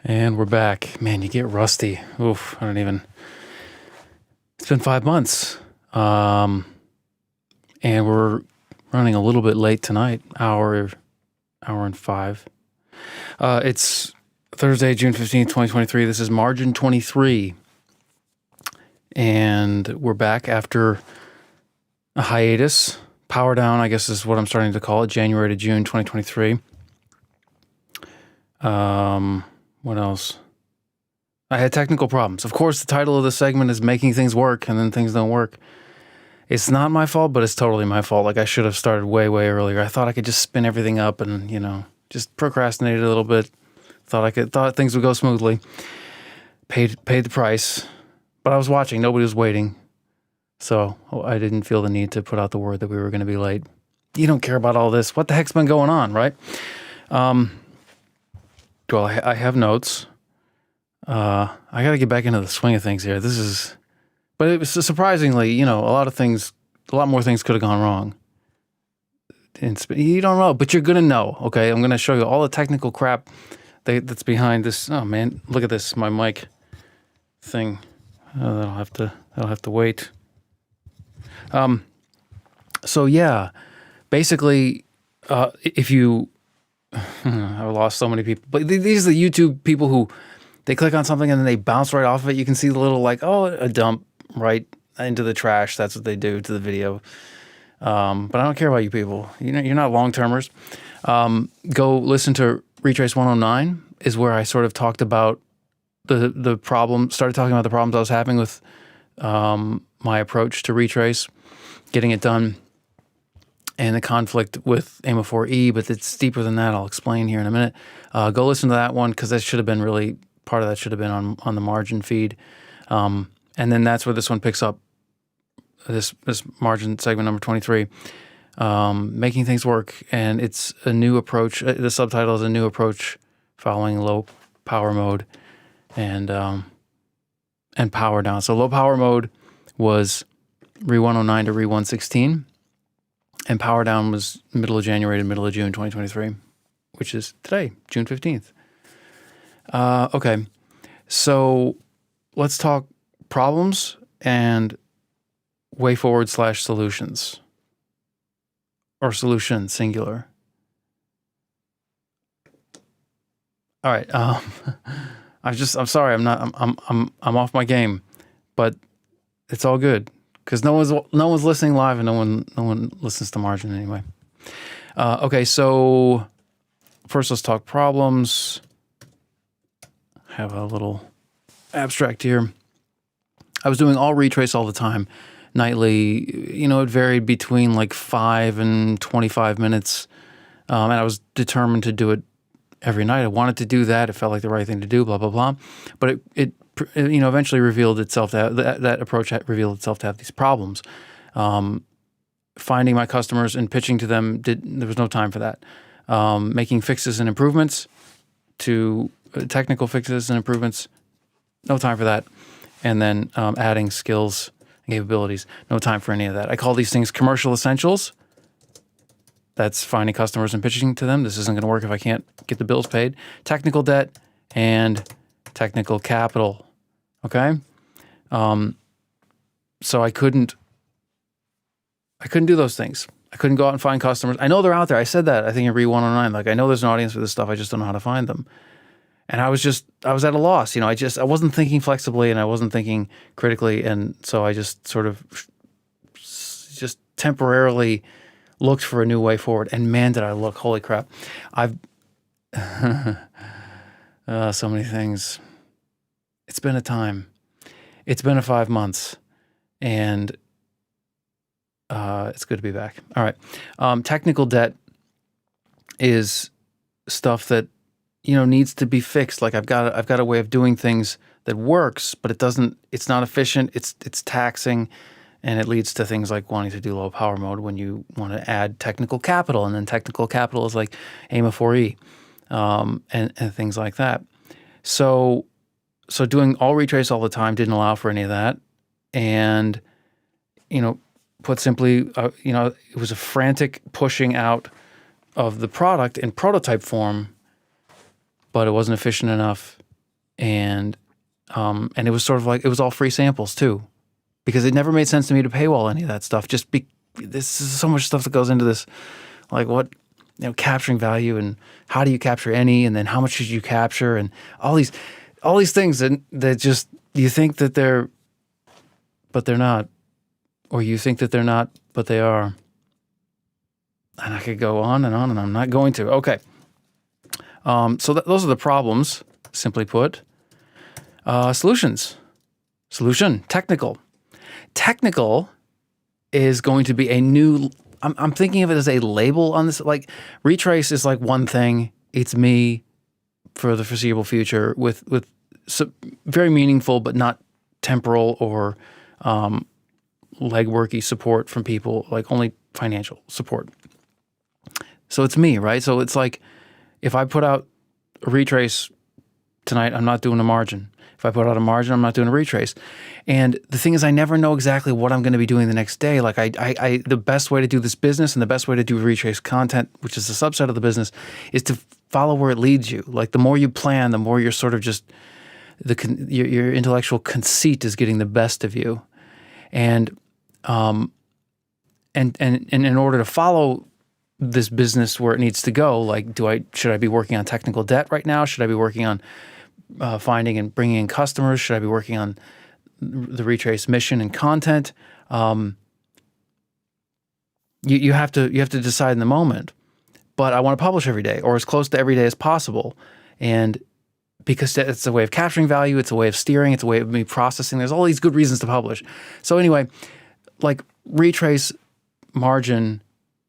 And we're back. Man, you get rusty. Oof, I don't even. It's been 5 months. And we're running a little bit late tonight, hour and 5. It's Thursday, June 15th, 2023. This is Ma23. And we're back after a hiatus. Power down, I guess is what I'm starting to call it, January to June 2023. What else? I had technical problems. Of course, the title of the segment is Making Things Work, and then things don't work. It's not my fault, but it's totally my fault. Like, I should have started way, way earlier. I thought I could just spin everything up and, just procrastinated a little bit. Thought things would go smoothly. Paid the price. But I was watching. Nobody was waiting. So I didn't feel the need to put out the word that we were going to be late. You don't care about all this. What the heck's been going on, right? Well, I have notes. I got to get back into the swing of things here. But it was surprisingly, a lot more things could have gone wrong. You don't know, but you're going to know, okay? I'm going to show you all the technical crap that's behind this. Oh, man, look at this, my mic thing. Oh, that'll have to wait. So yeah, basically, if you, I've lost so many people, but these are the YouTube people who they click on something and then they bounce right off of it. You can see the little a dump right into the trash. That's what they do to the video. But I don't care about you people. You're not long-termers. Go listen to Retraice 109 is where I sort of talked about the problem, started talking about the problems I was having with my approach to Retraice, getting it done, and the conflict with Ma23, but it's deeper than that. I'll explain here in a minute. Go listen to that one because that should have been really, part of that should have been on the margin feed. And then that's where this one picks up, this margin segment number 23, making things work. And it's a new approach. The subtitle is a new approach following low power mode and power down. So low power mode was Re 109 to Re 116. And power down was middle of January to middle of June 2023, which is today, June 15th. Okay, so let's talk problems and way forward / solutions, or solution singular. All right, I'm sorry, I'm off my game, but it's all good. Because no one's listening live and no one listens to margin anyway. Okay, so first let's talk problems. Have a little abstract here. I was doing all Retraice all the time, nightly. It varied between like 5 and 25 minutes, and I was determined to do it every night. I wanted to do that. It felt like the right thing to do. Blah blah blah. But it eventually revealed itself to have, that approach revealed itself to have these problems. Finding my customers and pitching to them, there was no time for that. Making fixes and improvements to technical fixes and improvements, no time for that. And then adding skills and capabilities, no time for any of that. I call these things commercial essentials. That's finding customers and pitching to them. This isn't going to work if I can't get the bills paid. Technical debt and technical capital. Okay, so I couldn't do those things. I couldn't go out and find customers. I know they're out there. I said that, I think in Re 109. Like, I know there's an audience for this stuff. I just don't know how to find them. And I was at a loss. I wasn't thinking flexibly and I wasn't thinking critically. And so I just sort of just temporarily looked for a new way forward. And man, did I look. Holy crap. I've so many things. It's been a time. It's been 5 months, and it's good to be back. All right. Technical debt is stuff that needs to be fixed. Like I've got a way of doing things that works, but it's not efficient. It's taxing, and it leads to things like wanting to do low power mode when you want to add technical capital, and then technical capital is like Ma23, and things like that. So doing all Retraice all the time didn't allow for any of that. And, put simply, it was a frantic pushing out of the product in prototype form, but it wasn't efficient enough and it was sort of like, it was all free samples too, because it never made sense to me to paywall any of that stuff. This is so much stuff that goes into this, like what, capturing value, and how do you capture any, and then how much should you capture, and all these things that just, you think that they're, but they're not, or you think that they're not, but they are. And I could go on, and I'm not going to. Okay. So those are the problems, simply put. Solutions. Solution, technical. Technical is going to be a new, I'm thinking of it as a label on this. Like, Retraice is like one thing. It's me for the foreseeable future with very meaningful but not temporal or legworky support from people, like only financial support. So it's me, right? So it's like, if I put out a Retraice tonight, I'm not doing a margin. If I put out a margin, I'm not doing a Retraice. And the thing is, I never know exactly what I'm going to be doing the next day. Like, the best way to do this business and the best way to do Retraice content, which is a subset of the business, is to follow where it leads you. Like, the more you plan, the more you're sort of just, your intellectual conceit is getting the best of you. And in order to follow this business where it needs to go, like, should I be working on technical debt right now? Should I be working on finding and bringing in customers? Should I be working on the Retraice mission and content? You have to decide in the moment. But I want to publish every day, or as close to every day as possible, and because it's a way of capturing value, it's a way of steering, it's a way of me processing. There's all these good reasons to publish. So anyway, like Retraice, margin,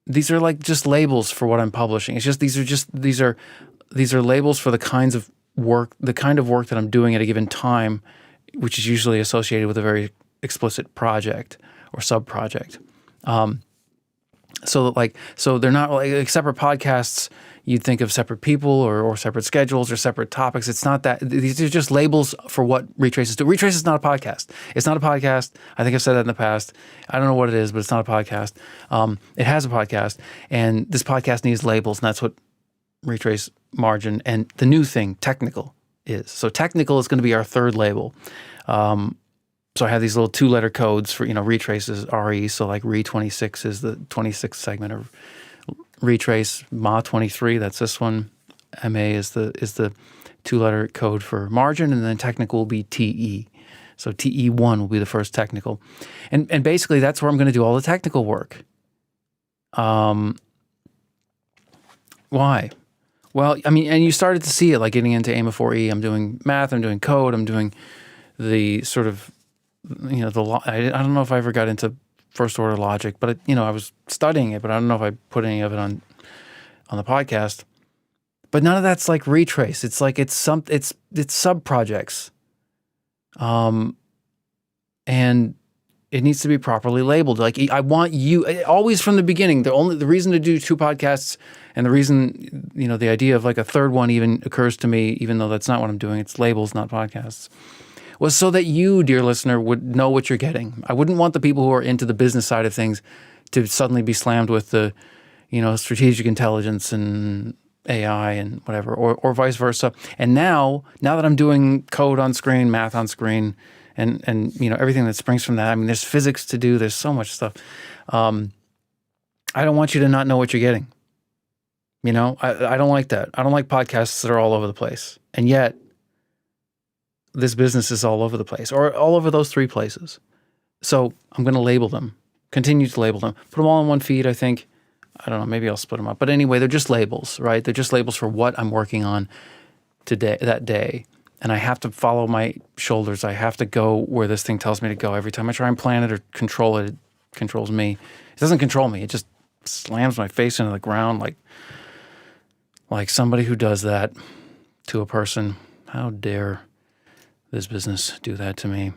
these are like just labels for what I'm publishing. It's just these are labels for the kinds of work, the kind of work that I'm doing at a given time, which is usually associated with a very explicit project or sub-project. So they're not like separate podcasts. You'd think of separate people or separate schedules or separate topics. It's not that. These are just labels for what Retraice is doing. Retraice is not a podcast. It's not a podcast. I think I've said that in the past. I don't know what it is, but it's not a podcast. It has a podcast, and this podcast needs labels, and that's what Retraice, margin, and the new thing, technical, is. So technical is going to be our third label. So I have these little 2-letter codes for, Retraice is RE, so like Re26 is the 26th segment of Retraice. Ma23, that's this one. MA is the 2-letter code for margin, and then technical will be TE. So TE1 will be the first technical. And basically that's where I'm going to do all the technical work. Why? Well, I mean, and you started to see it, like getting into AIMA 4E. I'm doing math, I'm doing code, I'm doing the sort of, I don't know if I ever got into first order logic, but I was studying it, but I don't know if I put any of it on the podcast. But none of that's like Retraice. It's like it's sub projects, and it needs to be properly labeled. Like, I want you always from the beginning. The reason to do 2 podcasts, and the reason the idea of like a third one even occurs to me, even though that's not what I'm doing. It's labels, not podcasts. Was so that you, dear listener, would know what you're getting. I wouldn't want the people who are into the business side of things to suddenly be slammed with the, strategic intelligence and AI and whatever, or vice versa. And now that I'm doing code on screen, math on screen, and everything that springs from that, I mean, there's physics to do, there's so much stuff. I don't want you to not know what you're getting. I don't like that. I don't like podcasts that are all over the place. And yet, this business is all over the place, or all over those 3 places. So I'm going to label them, continue to label them, put them all in one feed, I think. I don't know, maybe I'll split them up. But anyway, they're just labels, right? They're just labels for what I'm working on today, that day. And I have to follow my shoulders. I have to go where this thing tells me to go. Every time I try and plan it or control it, it controls me. It doesn't control me. It just slams my face into the ground like somebody who does that to a person. How dare this business do that to me?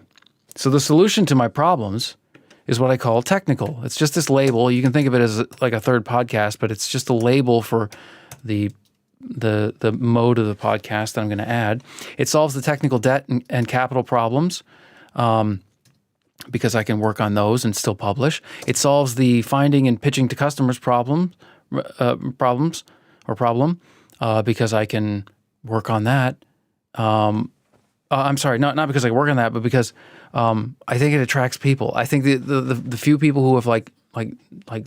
So the solution to my problems is what I call technical. It's just this label. You can think of it as like a third podcast, but it's just a label for the mode of the podcast that I'm going to add. It solves the technical debt and capital problems, because I can work on those and still publish. It solves the finding and pitching to customers problem, because I can work on that. I'm sorry, not because I work on that, but because I think it attracts people. I think the few people who have like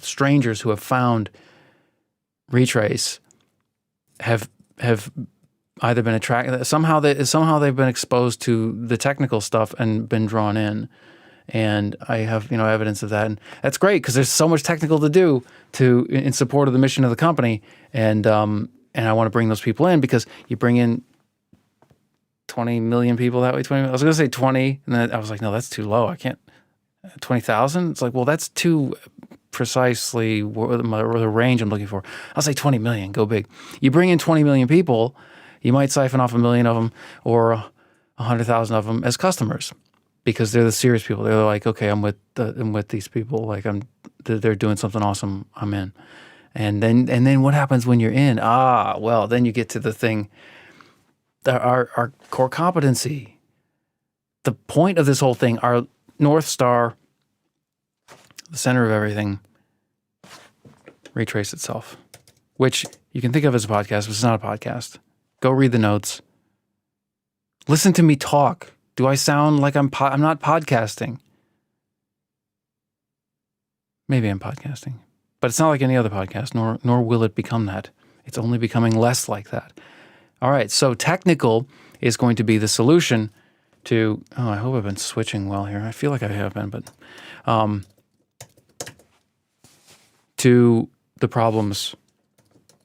strangers who have found Retraice have either been attracted somehow they've been exposed to the technical stuff and been drawn in. And I have evidence of that, and that's great because there's so much technical to do in support of the mission of the company, and I want to bring those people in because you bring in 20 million people that way. 20. I was going to say 20, and then I was like, no, that's too low. I can't. 20,000. It's like, well, that's too precisely the range I'm looking for. I'll say 20 million. Go big. You bring in 20 million people, you might siphon off 1 million of them or 100,000 of them as customers. Because they're the serious people. They're like, okay, I'm with these people. Like they're doing something awesome. I'm in. And then what happens when you're in? Well, then you get to the thing, our core competency. The point of this whole thing, our North Star, the center of everything, Retraice itself, which you can think of as a podcast, but it's not a podcast. Go read the notes. Listen to me talk. Do I sound like I'm not podcasting? Maybe I'm podcasting, but it's not like any other podcast, nor will it become that. It's only becoming less like that. All right, so technical is going to be the solution to, I hope I've been switching well here. I feel like I have been, but to the problems,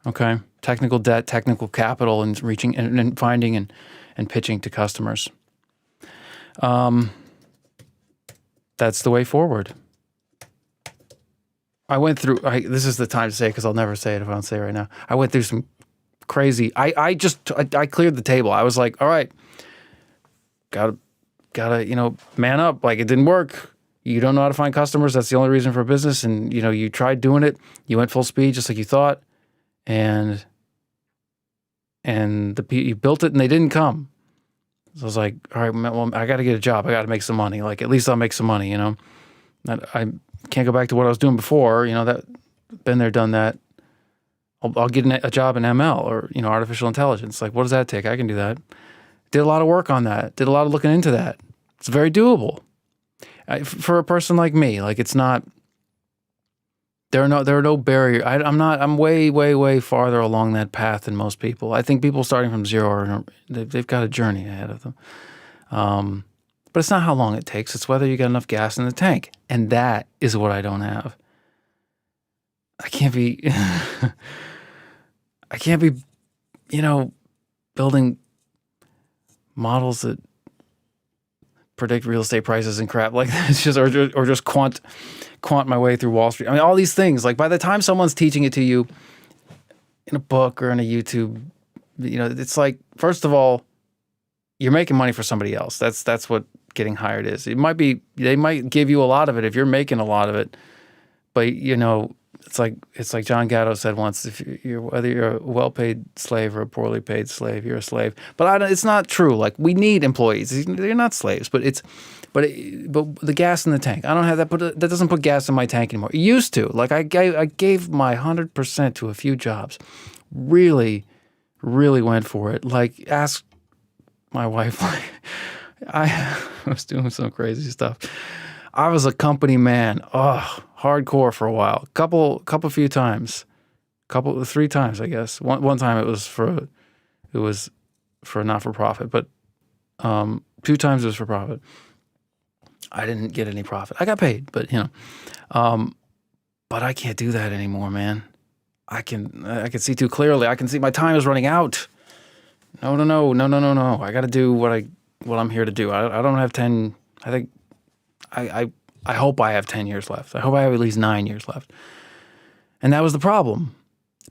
okay? Technical debt, technical capital, and reaching and finding and pitching to customers. That's the way forward. I went through, this is the time to say it because I'll never say it if I don't say it right now. I went through some crazy, I cleared the table. I was like, all right, gotta, man up. Like, it didn't work. You don't know how to find customers. That's the only reason for a business. And, you tried doing it. You went full speed just like you thought. And you built it and they didn't come. So I was like, all right, well, I got to get a job. I got to make some money. Like, at least I'll make some money, I can't go back to what I was doing before. That been there, done that. I'll get a job in ML or, artificial intelligence. Like, what does that take? I can do that. Did a lot of work on that. Did a lot of looking into that. It's very doable. For a person like me, like, it's not, there are no barriers. I'm way, way, way farther along that path than most people. I think people starting from zero, they've got a journey ahead of them. But it's not how long it takes. It's whether you got enough gas in the tank. And that is what I don't have. I can't be, building models that predict real estate prices and crap like that. It's just, or just quant my way through Wall Street. I mean, all these things, like, by the time someone's teaching it to you in a book or in a YouTube, it's like, first of all, you're making money for somebody else. That's what getting hired is. They might give you a lot of it if you're making a lot of it, but it's like John Gatto said once: whether you're a well-paid slave or a poorly paid slave, you're a slave. But it's not true. Like, we need employees. They're not slaves, but the gas in the tank, I don't have that. But that doesn't put gas in my tank anymore. It used to. Like, I gave my 100% to a few jobs. Really, really went for it. Like, ask my wife. Like, I was doing some crazy stuff. I was a company man. Hardcore for a while. Few times. 3 times, I guess. One time it was for a not-for-profit, but 2 times it was for profit. I didn't get any profit. I got paid, but but I can't do that anymore, man. I can see too clearly. I can see my time is running out. No. I got to do what I'm here to do. I don't have 10. I think I hope I have 10 years left. I hope I have at least 9 years left. And that was the problem.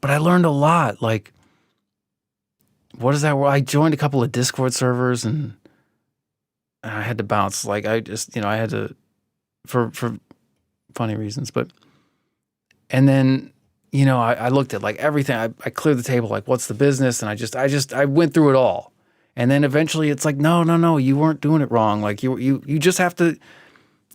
But I learned a lot. Like, what is that? I joined a couple of Discord servers and I had to bounce. Like, I just, I had to, for funny reasons. But, and then, I looked at like everything. I cleared the table. Like, what's the business? And I went through it all. And then eventually it's like, no, you weren't doing it wrong. Like, you just have to,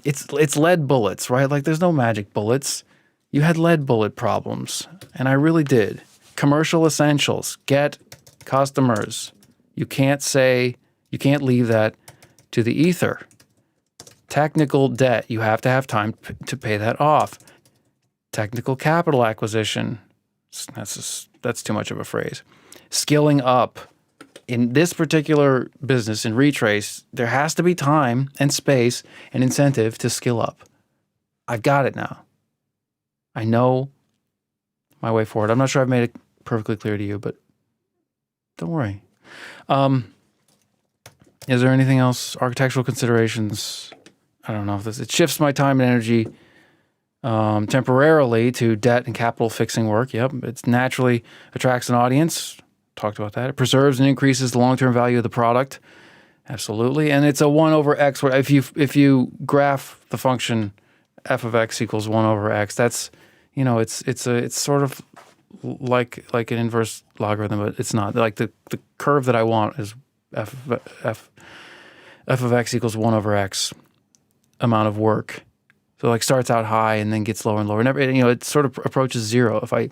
it's lead bullets, right? Like, there's no magic bullets. You had lead bullet problems, and I really did. Commercial essentials, get customers. You can't say You can't leave that to the ether. Technical debt, you have to have time to pay that off. Technical capital acquisition, that's too much of a phrase. Skilling up. In this particular business, in Retraice, there has to be time and space and incentive to skill up. I've got it now. I know my way forward. I'm not sure I've made it perfectly clear to you, but don't worry. Is there anything else? Architectural considerations. I don't know if it shifts my time and energy temporarily to debt and capital fixing work. Yep. It naturally attracts an audience. Talked about that. It preserves and increases the long-term value of the product. Absolutely. And it's a 1 over x. Where if you graph the function f of x equals 1 over x, that's, it's sort of like an inverse logarithm, but it's not. Like the curve that I want is f of x equals 1 over x amount of work. So like starts out high and then gets lower and lower. Never, it sort of approaches zero. If I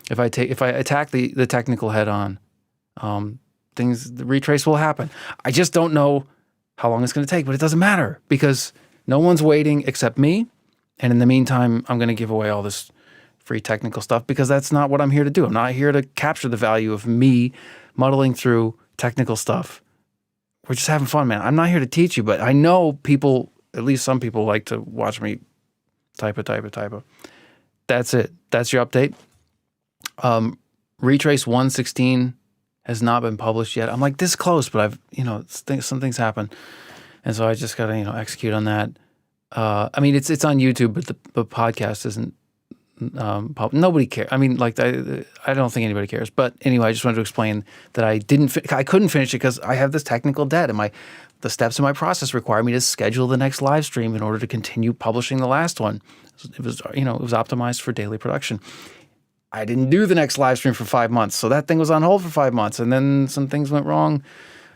attack the technical head on, the retrace will happen. I just don't know how long it's going to take, but it doesn't matter because no one's waiting except me. And in the meantime, I'm going to give away all this free technical stuff because that's not what I'm here to do. I'm not here to capture the value of me muddling through technical stuff. We're just having fun, man. I'm not here to teach you, but I know people, at least some people, like to watch me type. That's it. That's your update. Retrace 116 has not been published yet. I'm like this close, but some things happen. And so I just got to, execute on that. I mean, it's on YouTube, but the podcast isn't nobody cares. I mean, like I don't think anybody cares. But anyway, I just wanted to explain that I couldn't finish it because I have this technical debt, and the steps in my process require me to schedule the next live stream in order to continue publishing the last one. It was optimized for daily production. I didn't do the next live stream for 5 months, so that thing was on hold for 5 months, and then some things went wrong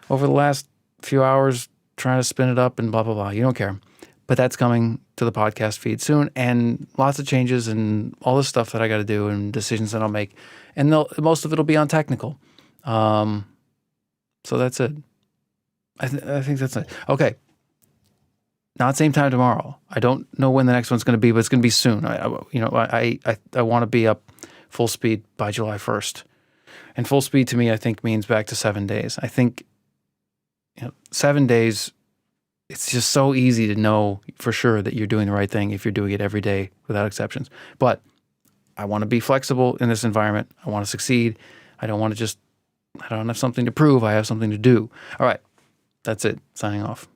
over the last few hours trying to spin it up and blah blah blah. You don't care. But that's coming to the podcast feed soon, and lots of changes and all this stuff that I got to do and decisions that I'll make. And most of it will be on technical. So that's it. I think that's it. Okay. Not same time tomorrow. I don't know when the next one's going to be, but it's going to be soon. I want to be up full speed by July 1st. And full speed to me, I think, means back to 7 days. I think 7 days, it's just so easy to know for sure that you're doing the right thing if you're doing it every day without exceptions. But I want to be flexible in this environment. I want to succeed. I don't have something to prove. I have something to do. All right. That's it. Signing off.